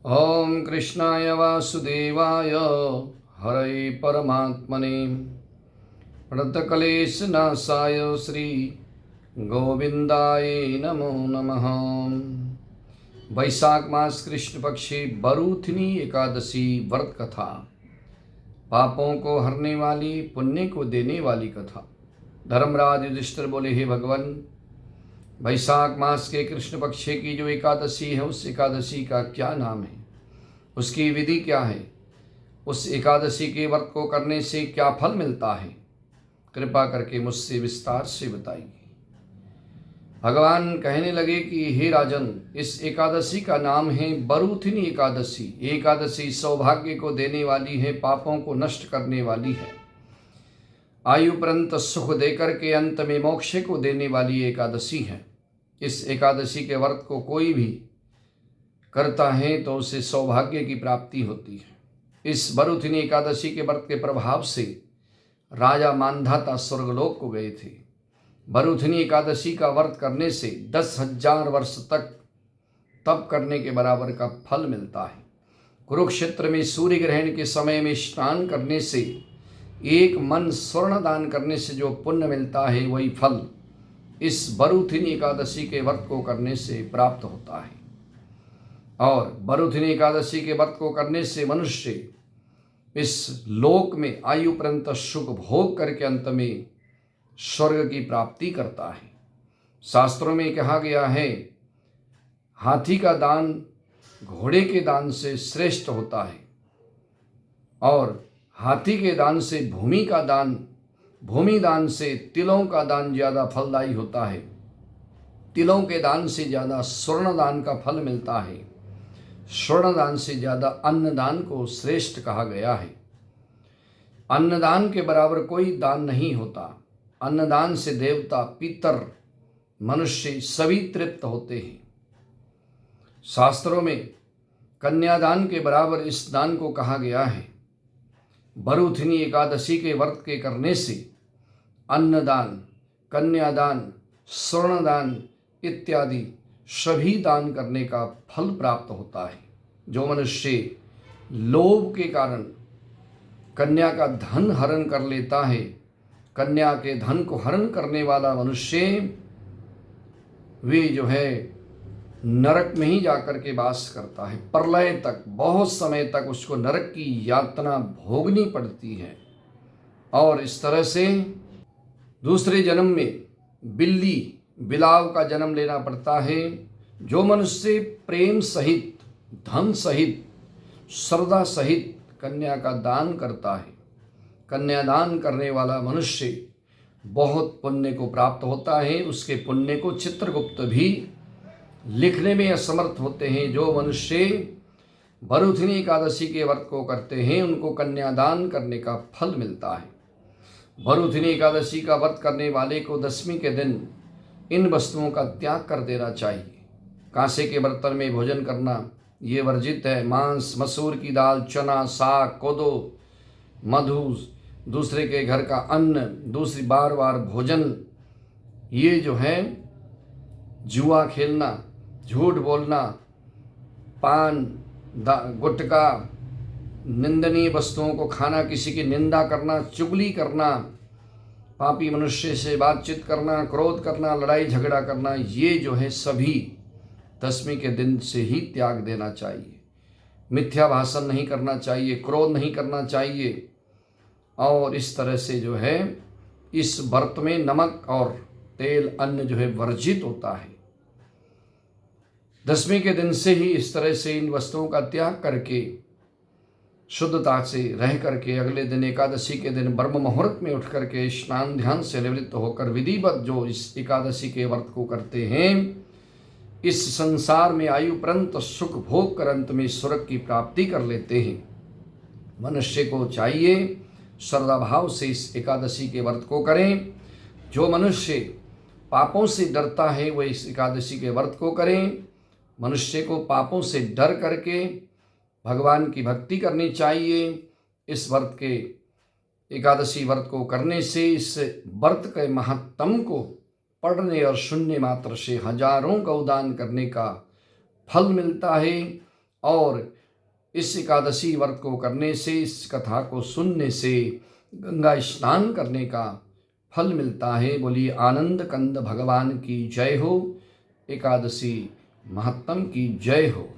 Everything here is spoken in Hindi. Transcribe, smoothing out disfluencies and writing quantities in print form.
ओम कृष्णाय वासुदेवाय हरये परमात्मने प्रणतक्लेशनाशाय श्री गोविंदाय नमो नमः। वैशाख मास कृष्ण पक्षी बरूथनी एकादशी व्रत कथा। पापों को हरने वाली, पुण्य को देने वाली कथा। धर्मराज युधिष्ठिर बोले, हे भगवान, वैशाख मास के कृष्ण पक्ष की जो एकादशी है, उस एकादशी का क्या नाम है, उसकी विधि क्या है, उस एकादशी के व्रत को करने से क्या फल मिलता है, कृपा करके मुझसे विस्तार से बताइए। भगवान कहने लगे कि हे राजन, इस एकादशी का नाम है बरूथिनी एकादशी। एकादशी सौभाग्य को देने वाली है, पापों को नष्ट करने वाली है, आयु पर्यंत सुख देकर के अंत में मोक्ष को देने वाली एकादशी है। इस एकादशी के व्रत को कोई भी करता है तो उसे सौभाग्य की प्राप्ति होती है। इस बरूथिनी एकादशी के व्रत के प्रभाव से राजा मांधाता स्वर्गलोक को गए थे। बरूथिनी एकादशी का व्रत करने से 10,000 वर्ष तक तप करने के बराबर का फल मिलता है। कुरुक्षेत्र में सूर्य ग्रहण के समय में स्नान करने से, एक मन स्वर्ण दान करने से जो पुण्य मिलता है, वही फल इस बरूथिनी एकादशी के व्रत को करने से प्राप्त होता है। और बरूथिनी एकादशी के व्रत को करने से मनुष्य इस लोक में आयु पर्यंत सुख भोग करके अंत में स्वर्ग की प्राप्ति करता है। शास्त्रों में कहा गया है, हाथी का दान घोड़े के दान से श्रेष्ठ होता है, और हाथी के दान से भूमि का दान, भूमि दान से तिलों का दान ज़्यादा फलदायी होता है, तिलों के दान से ज़्यादा स्वर्ण दान का फल मिलता है, स्वर्ण दान से ज़्यादा अन्नदान को श्रेष्ठ कहा गया है। अन्नदान के बराबर कोई दान नहीं होता। अन्नदान से देवता, पितर, मनुष्य सभी तृप्त होते हैं। शास्त्रों में कन्यादान के बराबर इस दान को कहा गया है। बरूथिनी एकादशी के व्रत के करने से अन्नदान, कन्यादान, स्वर्णदान इत्यादि सभी दान करने का फल प्राप्त होता है। जो मनुष्य लोभ के कारण कन्या का धन हरण कर लेता है, कन्या के धन को हरण करने वाला मनुष्य, वे जो है नरक में ही जाकर के वास करता है। प्रलय तक, बहुत समय तक उसको नरक की यातना भोगनी पड़ती है। और इस तरह से दूसरे जन्म में बिल्ली, बिलाव का जन्म लेना पड़ता है। जो मनुष्य प्रेम सहित, धन सहित, श्रद्धा सहित कन्या का दान करता है, कन्यादान करने वाला मनुष्य बहुत पुण्य को प्राप्त होता है। उसके पुण्य को चित्रगुप्त भी लिखने में असमर्थ होते हैं। जो मनुष्य बरूथिनी एकादशी के व्रत को करते हैं, उनको कन्यादान करने का फल मिलता है। बरूथिनी एकादशी का व्रत करने वाले को दशमी के दिन इन वस्तुओं का त्याग कर देना चाहिए। कांसे के बर्तन में भोजन करना ये वर्जित है। मांस, मसूर की दाल, चना, साग, कोदो, मधु, दूसरे के घर का अन्न, दूसरी बार बार भोजन, ये जो है जुआ खेलना, झूठ बोलना, पान, गुटखा, निंदनीय वस्तुओं को खाना, किसी की निंदा करना, चुगली करना, पापी मनुष्य से बातचीत करना, क्रोध करना, लड़ाई झगड़ा करना, ये जो है सभी दशमी के दिन से ही त्याग देना चाहिए। मिथ्या भाषण नहीं करना चाहिए, क्रोध नहीं करना चाहिए। और इस तरह से जो है इस व्रत में नमक और तेल, अन्न जो है वर्जित होता है। दशमी के दिन से ही इस तरह से इन वस्तुओं का त्याग करके शुद्धता से रह करके अगले दिन एकादशी के दिन ब्रह्म मुहूर्त में उठ करके स्नान ध्यान से निवृत्त होकर विधिवत जो इस एकादशी के व्रत को करते हैं, इस संसार में आयु पर्यंत सुख भोग कर अंत में स्वर्ग की प्राप्ति कर लेते हैं। मनुष्य को चाहिए श्रद्धा भाव से इस एकादशी के व्रत को करें। जो मनुष्य पापों से डरता है, वह इस एकादशी के व्रत को करें। मनुष्य को पापों से डर करके भगवान की भक्ति करनी चाहिए। इस व्रत के, एकादशी व्रत को करने से इस व्रत के महत्तम को पढ़ने और सुनने मात्र से हजारों गौदान करने का फल मिलता है। और इस एकादशी व्रत को करने से, इस कथा को सुनने से गंगा स्नान करने का फल मिलता है। बोलिए आनंद कंद भगवान की जय हो, एकादशी महात्म की जय हो।